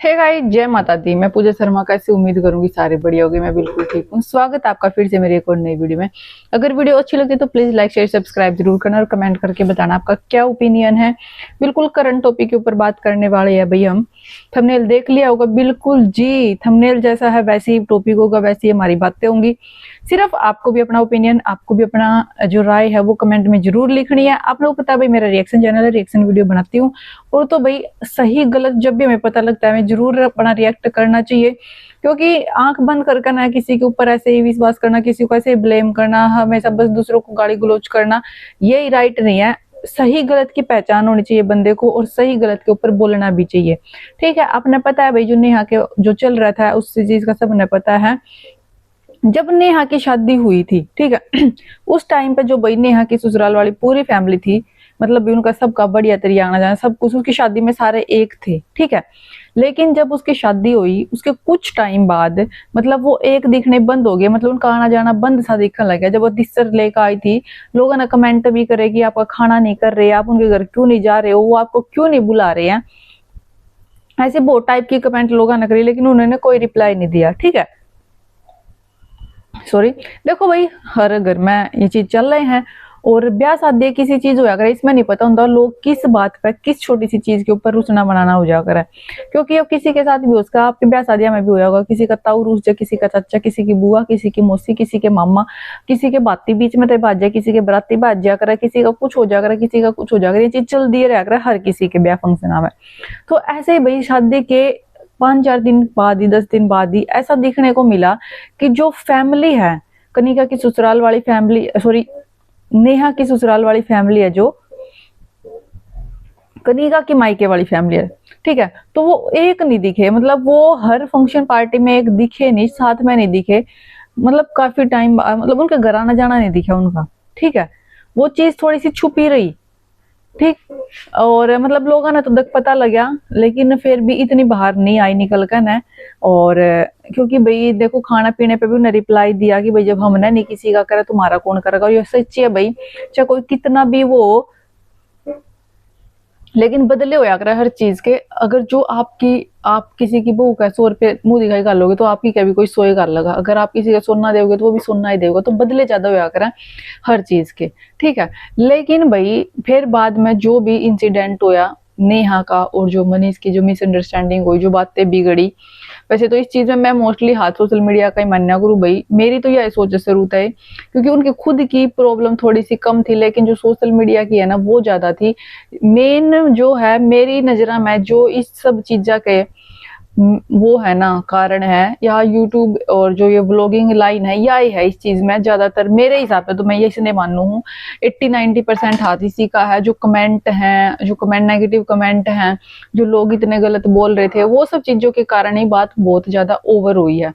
Hey guys, जय माता दी। मैं पूजा शर्मा, कैसे उम्मीद करूंगी सारे बढ़िया होगे। मैं बिल्कुल ठीक हूँ। स्वागत है आपका फिर से मेरी एक और नई वीडियो में। अगर वीडियो अच्छी लगे तो प्लीज लाइक शेयर सब्सक्राइब जरूर करना और कमेंट करके बताना आपका क्या ओपिनियन है। बिल्कुल करंट टॉपिक के ऊपर बात करने वाले हैं भाई हम। थंबनेल देख लिया होगा, बिल्कुल जी थंबनेल जैसा है वैसे ही टॉपिक होगा, वैसी हमारी बातें होंगी। सिर्फ आपको भी अपना ओपिनियन, आपको भी अपना जो राय है वो कमेंट में जरूर लिखनी है। आप लोगों को पता है भाई मेरा रिएक्शन चैनल है, रिएक्शन वीडियो बनाती हूँ। और तो भाई सही गलत जब भी हमें पता लगता है हमें जरूर अपना रिएक्ट करना चाहिए, क्योंकि आंख बंद करके ना किसी के ऊपर ऐसे ही विश्वास करना, किसी को ऐसे ब्लेम करना, हमेशा बस दूसरों को गाली गलौज करना, ये राइट नहीं है। सही गलत की पहचान होनी चाहिए बंदे को, और सही गलत के ऊपर बोलना भी चाहिए। ठीक है, आपने पता है भाई जो नेहा के जो चल रहा था उस चीज का सबने पता है। जब नेहा की शादी हुई थी, ठीक है उस टाइम पे जो भाई नेहा की ससुराल वाली पूरी फैमिली थी, मतलब भी उनका सबका बढ़िया तरीका आना जाना सब कुछ, उसकी शादी में सारे एक थे, ठीक है। लेकिन जब उसकी शादी हुई उसके कुछ टाइम बाद मतलब वो एक दिखने बंद हो गए, मतलब उनका आना जाना बंद सा दिखने लग गया। जब वो दिसर लेकर आई थी, लोगों ने कमेंट भी करे कि आपका खाना नहीं कर रहे, आप उनके घर क्यों नहीं जा रहे हो, वो आपको क्यों नहीं बुला रहे हैं, ऐसे बहुत टाइप की कमेंट लोगों ने करी, लेकिन उन्होंने कोई रिप्लाई नहीं दिया, ठीक है। सॉरी, देखो भाई हर घर में ये चीज चल रहे हैं, और ब्याह शादी किसी चीज हो जाकर इसमें नहीं पता होता लोग किस बात पर, किस छोटी सी चीज के ऊपर रुसना बनाना हो जाकर है। क्योंकि अब किसी के साथ भी उसका, आपके ब्याह शादियां में भी होया होगा, किसी का ताऊ रूस जाए, किसी का चाचा, किसी की बुआ, किसी की मौसी, किसी के मामा, किसी के बाती बीच में बाज जाए, किसी के बराती बाज जा कर, किसी का कुछ हो जाकर, किसी का कुछ हो जाकर, ये चीज चल दिए रह कर हर किसी के ब्याह फंक्शन में। तो ऐसे ही भाई शादी के 5-4 दिन बाद ही, 10 दिन बाद ही ऐसा देखने को मिला कि जो फैमिली है कनिका की ससुराल वाली फैमिली, सॉरी नेहा की ससुराल वाली फैमिली है, जो कनिका की मायके वाली फैमिली है, ठीक है, तो वो एक नहीं दिखे, मतलब वो हर फंक्शन पार्टी में एक दिखे नहीं, साथ में नहीं दिखे, मतलब काफी टाइम मतलब उनके घर आना जाना नहीं दिखा उनका, ठीक है। वो चीज थोड़ी सी छुपी रही, ठीक। और मतलब लोगों ने तो तक पता लगा, लेकिन फिर भी इतनी बाहर नहीं आई निकल कर न। और क्योंकि भाई देखो खाना पीने पे भी उन्हें रिप्लाई दिया कि भाई जब हमने नहीं किसी का करे तुम्हारा कौन करेगा, और ये सच्ची है भाई, चाहे कोई कितना भी वो, लेकिन बदले होया करे हर चीज के। अगर जो आप किसी की बहू का 100 रुपये मुंह दिखाई कर लोगे तो आपकी कभी कोई 100 कर लगा। अगर आप किसी का सोना दोगे तो वो भी सोना ही देगा, तो बदले ज्यादा होया करे हर चीज के, ठीक है। लेकिन भाई फिर बाद में जो भी इंसिडेंट होया नेहा का और जो मनीष की जो मिसअंडरस्टैंडिंग हुई, जो बातें बिगड़ी, वैसे तो इस चीज में मैं मोस्टली हाथ सोशल मीडिया का ही मानना करूँ भाई। मेरी तो यह सोच जरूरत है, क्योंकि उनकी खुद की प्रॉब्लम थोड़ी सी कम थी, लेकिन जो सोशल मीडिया की है ना वो ज्यादा थी। मेन जो है मेरी नजर में जो इस सब चीजा के वो है ना कारण है, या यूट्यूब और जो ये व्लॉगिंग लाइन है यही है इस चीज में ज्यादातर। मेरे हिसाब से तो मैं ये इसने मानू हूँ 80-90% हाथ इसी का है। जो कमेंट हैं, जो कमेंट नेगेटिव कमेंट हैं, जो लोग इतने गलत बोल रहे थे, वो सब चीजों के कारण ही बात बहुत ज्यादा ओवर हुई है।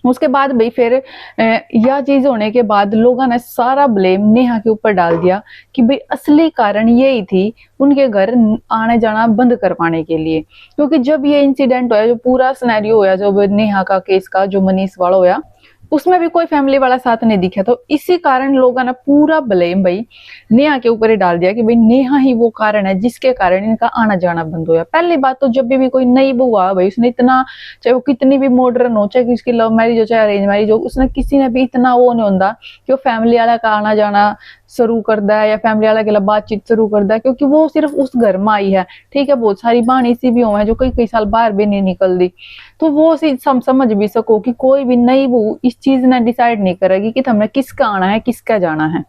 उसके बाद भाई फिर यह चीज होने के बाद लोगों ने सारा ब्लेम नेहा के ऊपर डाल दिया कि भाई असली कारण यही थी उनके घर आने जाना बंद करवाने के लिए। क्योंकि जब ये इंसिडेंट होया, जो पूरा सिनेरियो होया, जो नेहा का केस का जो मनीष वाला होया, उसमें भी कोई फैमिली वाला साथ नहीं दिखा। तो इसी कारण लोगों ने पूरा ब्लेम भाई नेहा के ऊपर ही डाल दिया कि भाई नेहा ही वो कारण है जिसके कारण इनका आना जाना बंद होया। पहली बात तो जब भी कोई नई बहू आ भाई, उसने इतना, चाहे वो कितनी भी मॉडर्न हो, चाहे उसकी लव मैरिज हो चाहे अरेंज मैरिज हो, उसने किसी ने भी इतना वो नहीं होता कि वो फैमिली वाला का आना जाना शुरू करता है या फैमिली वाला के लिए बातचीत शुरू करता है, क्योंकि वो सिर्फ उस घर में आई है, ठीक है। बहुत सारी बहनी सी भी हो है जो कई कई साल बाहर भी नहीं निकलती, तो वो समझ भी सको कि कोई भी नई बहू इस चीज ने डिसाइड नहीं करेगी कि तुमने किसका आना है किसका जाना है,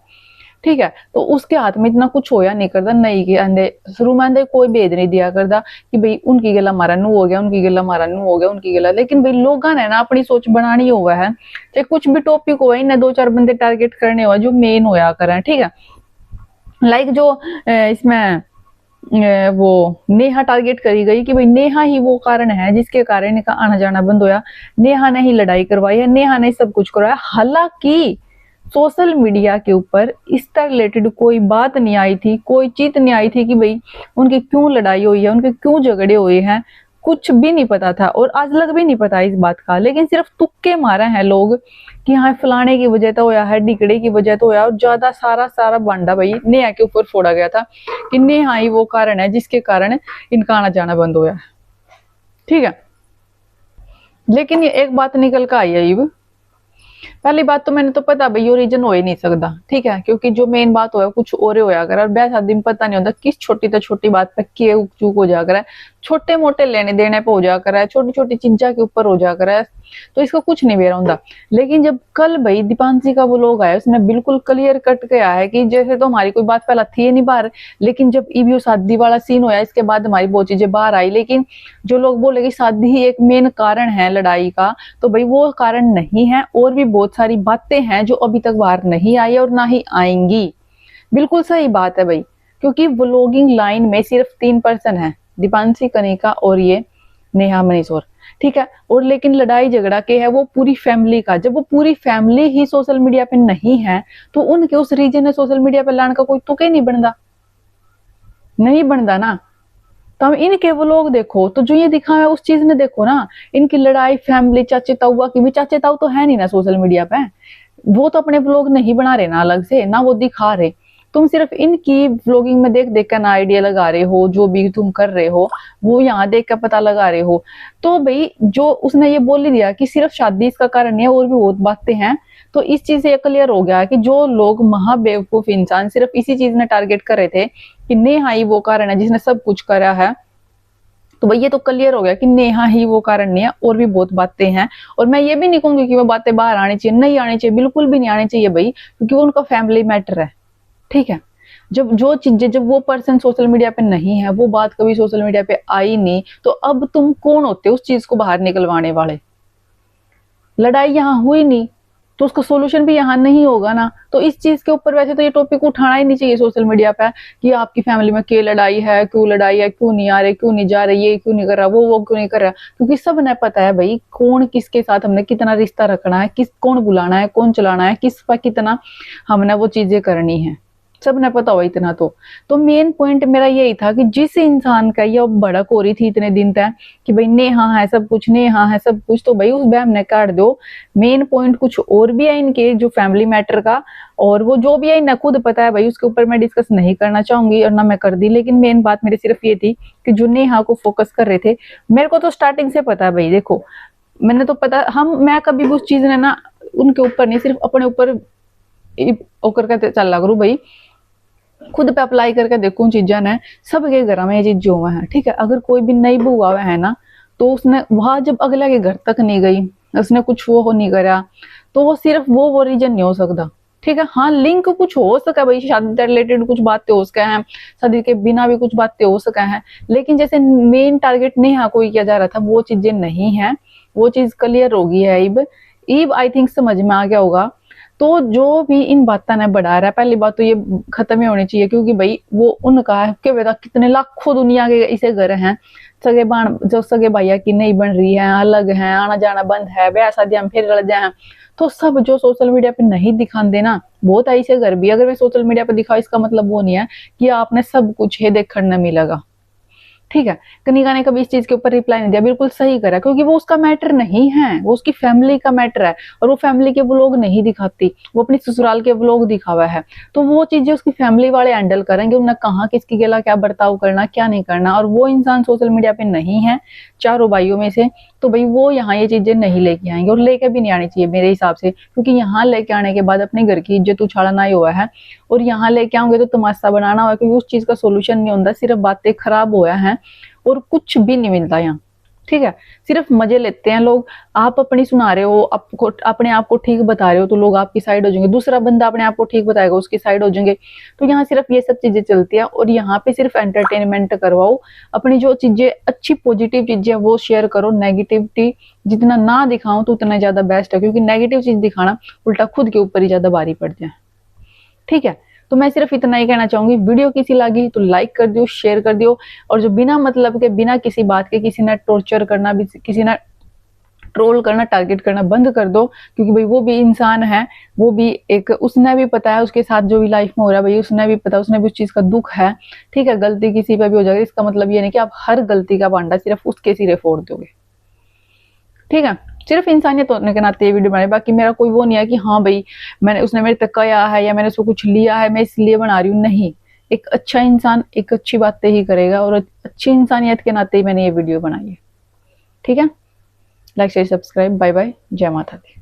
ठीक है। तो उसके हाथ में इतना कुछ होया नहीं करता, नहीं के अंदे शुरू में अंदर कोई भेद नहीं दिया करता कि भाई उनकी गला हमारा नू हो गया, उनकी गला हमारा नू हो गया, उनकी गला। लेकिन भाई लोगों ने ना अपनी सोच बनानी हुआ है, चाहे कुछ भी टॉपिक हुआ, इन्हें 2-4 बंदे टारगेट करने हुआ जो मेन होया करें, ठीक है। लाइक जो इसमें वो नेहा टारगेट करी गई कि भाई नेहा ही वो कारण है जिसके कारण इनका आना जाना बंद होया, नेहा ने ही लड़ाई करवाई है, नेहा ने सब कुछ करवाया। हालांकि सोशल मीडिया के ऊपर इससे रिलेटेड कोई बात नहीं आई थी, कोई चीज नहीं आई थी कि भाई उनकी क्यों लड़ाई हुई है, उनके क्यों झगड़े हुए हैं, कुछ भी नहीं पता था और आज लग भी नहीं पता इस बात का। लेकिन सिर्फ तुक्के मारे हैं लोग कि हाँ फलाने की वजह तो होया है, डिकड़े की वजह तो होया, और ज्यादा सारा बांडा भाई नेहा के ऊपर फोड़ा गया था कि नेहा ही वो कारण है जिसके कारण इनका आना जाना बंद होया। ठीक है। लेकिन ये एक बात निकल कर आई है ये, पहली बात तो मैंने तो पता भाई ये रीजन हो ही नहीं सकता, ठीक है, क्योंकि जो मेन बात होया कुछ और होया कर, और ब्याह शादी में पता नहीं होता किस छोटी तो छोटी बात पे के चूक हो जा कर है, छोटे मोटे लेने देने पे हो जा कर है, छोटी छोटी चीजा के ऊपर हो जा कर है, तो इसका कुछ नहीं बेरा होता। लेकिन जब कल भाई दीपांशी का वो लोग आया, उसने बिल्कुल क्लियर कट के आया है कि जैसे तो हमारी कोई बात पहला थी नहीं बाहर, लेकिन जब ईवीओ शादी वाला सीन होया इसके बाद हमारी बहुत चीजें बाहर आई। लेकिन जो लोग बोले कि शादी ही एक मेन कारण है लड़ाई का, तो भाई वो कारण नहीं है, और भी बहुत सारी बातें हैं जो अभी तक बाहर नहीं आई और ना ही आएंगी। बिल्कुल सही बात है भाई, क्योंकि व्लॉगिंग लाइन में सिर्फ 3 पर्सन है, दीपांशी, कनिका और ये नेहा मनीषोर, ठीक है। और लेकिन लड़ाई झगड़ा के है वो पूरी फैमिली का। जब वो पूरी फैमिली ही सोशल मीडिया पे नहीं है तो उनके उस रीजन में सोशल मीडिया पे लाने का कोई तुक ही नहीं बनता, नहीं बनता ना। तो हम इनके वो लोग देखो तो जो ये दिखा है उस चीज ने देखो ना, इनकी लड़ाई फैमिली चाचे ताऊ की भी, चाचे ताऊ तो है नहीं ना सोशल मीडिया पे, वो तो अपने व्लॉग नहीं बना रहे ना अलग से, ना वो दिखा रहे। तुम सिर्फ इनकी व्लॉगिंग में देख देख कर ना आइडिया लगा रहे हो, जो भी तुम कर रहे हो वो यहाँ देख कर पता लगा रहे हो। तो भाई जो उसने ये बोल ही दिया कि सिर्फ शादी इसका कारण नहीं है, और भी बहुत बातें हैं, तो इस चीज से क्लियर हो गया कि जो लोग महाबेवकूफ इंसान सिर्फ इसी चीज ने टारगेट कर रहे थे कि नेहा ही वो कारण है जिसने सब कुछ करा है, तो भाई ये तो क्लियर हो गया कि नेहा ही वो कारण नहीं है, और भी बहुत बातें हैं। और मैं ये भी नहीं कहूंगी कि वो बातें बाहर आनी चाहिए, नहीं आनी चाहिए, बिल्कुल भी नहीं आनी चाहिए भाई, क्योंकि वो उनका फैमिली मैटर है, ठीक है। जब जो चीजें, जब वो पर्सन सोशल मीडिया पे नहीं है, वो बात कभी सोशल मीडिया पे आई नहीं, तो अब तुम कौन होते उस चीज को बाहर निकलवाने वाले। लड़ाई यहाँ हुई नहीं तो उसका सोल्यूशन भी यहाँ नहीं होगा ना। तो इस चीज के ऊपर वैसे तो ये टॉपिक उठाना ही नहीं चाहिए सोशल मीडिया पे कि आपकी फैमिली में क्या लड़ाई है, क्यों लड़ाई है, क्यों नहीं आ रहे, क्यों नहीं जा रहे, ये क्यों नहीं कर रहा, वो क्यों नहीं कर रहा, क्योंकि सब ने पता है भाई कौन किसके साथ हमने कितना रिश्ता रखना है, किस कौन बुलाना है, कौन चलाना है, किस पर कितना हमने वो चीजें करनी है, सब ने पता हुआ इतना। तो मेन पॉइंट मेरा यही था कि जिस इंसान का ये भड़क हो रही थी इतने दिन तक कि भाई नेहा है सब कुछ, नेहा है सब कुछ, तो भाई उस बहम ने काट दो। मेन पॉइंट कुछ और भी है इनके जो फैमिली मैटर का, और वो जो भी है इन्हें खुद पता है भाई, उसके ऊपर मैं डिस्कस नहीं करना चाहूंगी और ना मैं कर दी। लेकिन मेन बात मेरी सिर्फ ये थी कि जो नेहा को फोकस कर रहे थे, मेरे को तो स्टार्टिंग से पता है भाई, देखो मैंने तो पता, मैं कभी भी उस चीज ने ना उनके ऊपर नहीं, सिर्फ अपने ऊपर होकर के चल करूँ भाई, खुद पे अप्लाई करके देखूं चीजा ने, सबके घर में ये चीज जो है, ठीक है। अगर कोई भी नई बहू हुआ है ना, तो उसने वहां जब अगले के घर तक नहीं गई, उसने कुछ वो हो नहीं करा, तो वो सिर्फ वो रीजन नहीं हो सकता, ठीक है। हाँ लिंक कुछ हो सका भाई, शादी से रिलेटेड कुछ बातें हो सका है, शादी के बिना भी कुछ बातें हो सका है, लेकिन जैसे मेन टारगेट नेहा को किया जा रहा था वो चीजें नहीं है। वो चीज क्लियर हो गई है ईब आई थिंक समझ में आ गया होगा। तो जो भी इन बातों ने बढ़ा रहा है, पहली बात तो ये खत्म ही होनी चाहिए, क्योंकि भाई वो उनका है कि बेटा कितने लाखों दुनिया के इसे घर हैं, सगे बाण जो सगे भैया की नहीं बन रही है, अलग है, आना जाना बंद है, ब्याह शादियां फिर रल जाए, तो सब जो सोशल मीडिया पे नहीं दिखाते ना, बहुत ऐसे घर भी अगर मैं सोशल मीडिया पे दिखाऊं, इसका मतलब वो नहीं है कि आपने सब कुछ है देखने मिलेगा, ठीक है। कनिका ने कभी इस चीज के ऊपर रिप्लाई नहीं दिया, बिल्कुल सही करा, क्योंकि वो उसका मैटर नहीं है, वो उसकी फैमिली का मैटर है, और वो फैमिली के व्लॉग नहीं दिखाती, वो अपनी ससुराल के व्लॉग दिखावा है। तो वो चीजें उसकी फैमिली वाले हैंडल करेंगे, उन्हें कहाँ किसकी गेला क्या बर्ताव करना क्या नहीं करना, और वो इंसान सोशल मीडिया पे नहीं है चारों भाइयों में से, तो भाई वो यहाँ ये चीजें नहीं लेके आएंगे, और लेके भी नहीं आनी चाहिए मेरे हिसाब से, क्योंकि यहाँ लेके आने के बाद अपने घर की इज्जत उछाड़ना ही हुआ है, और यहाँ लेके आऊंगे तो तमाशा बनाना हुआ, क्योंकि उस चीज का सोल्यूशन नहीं होता, सिर्फ बातें खराब हुआ है और कुछ भी नहीं मिलता यहाँ, ठीक है। सिर्फ मजे लेते हैं लोग, आप अपनी सुना रहे हो, आपको अपने आप को ठीक बता रहे हो तो लोग आपकी साइड हो जाएंगे, दूसरा बंदा अपने आप को ठीक बताएगा उसकी साइड हो जाएंगे। तो यहाँ सिर्फ ये सब चीजें चलती है, और यहाँ पे सिर्फ एंटरटेनमेंट करवाओ, अपनी जो चीजें अच्छी पॉजिटिव चीजें वो शेयर करो, नेगेटिविटी जितना ना दिखाओ तो उतना ज्यादा बेस्ट है, क्योंकि नेगेटिव चीज दिखाना उल्टा खुद के ऊपर ही ज्यादा भारी पड़ जाए, ठीक है। तो मैं सिर्फ इतना ही कहना चाहूंगी, वीडियो किसी लगी तो लाइक कर दियो, शेयर कर दियो, और जो बिना मतलब के, बिना किसी बात के किसी ने टॉर्चर करना, भी किसी ने ट्रोल करना, टारगेट करना बंद कर दो, क्योंकि भाई वो भी इंसान है, वो भी एक, उसने भी पता है उसके साथ जो भी लाइफ में हो रहा है भाई, उसने भी पता, उसने भी उस चीज का दुख है, ठीक है। गलती किसी पे भी हो जाएगी, इसका मतलब ये नहीं कि आप हर गलती का भांडा सिर्फ उसके सिरे फोड़ दोगे, ठीक है। सिर्फ इंसानियत होने के नाते ये वीडियो बनाई, बाकी मेरा कोई वो नहीं है कि हाँ भाई मैंने, उसने मेरे तक कहा है या मैंने उसको कुछ लिया है मैं इसलिए बना रही हूँ, नहीं। एक अच्छा इंसान एक अच्छी बातें ही करेगा, और अच्छी इंसानियत के नाते ही मैंने ये वीडियो बनाई है, ठीक है, like share subscribe, bye bye, जय माता दी।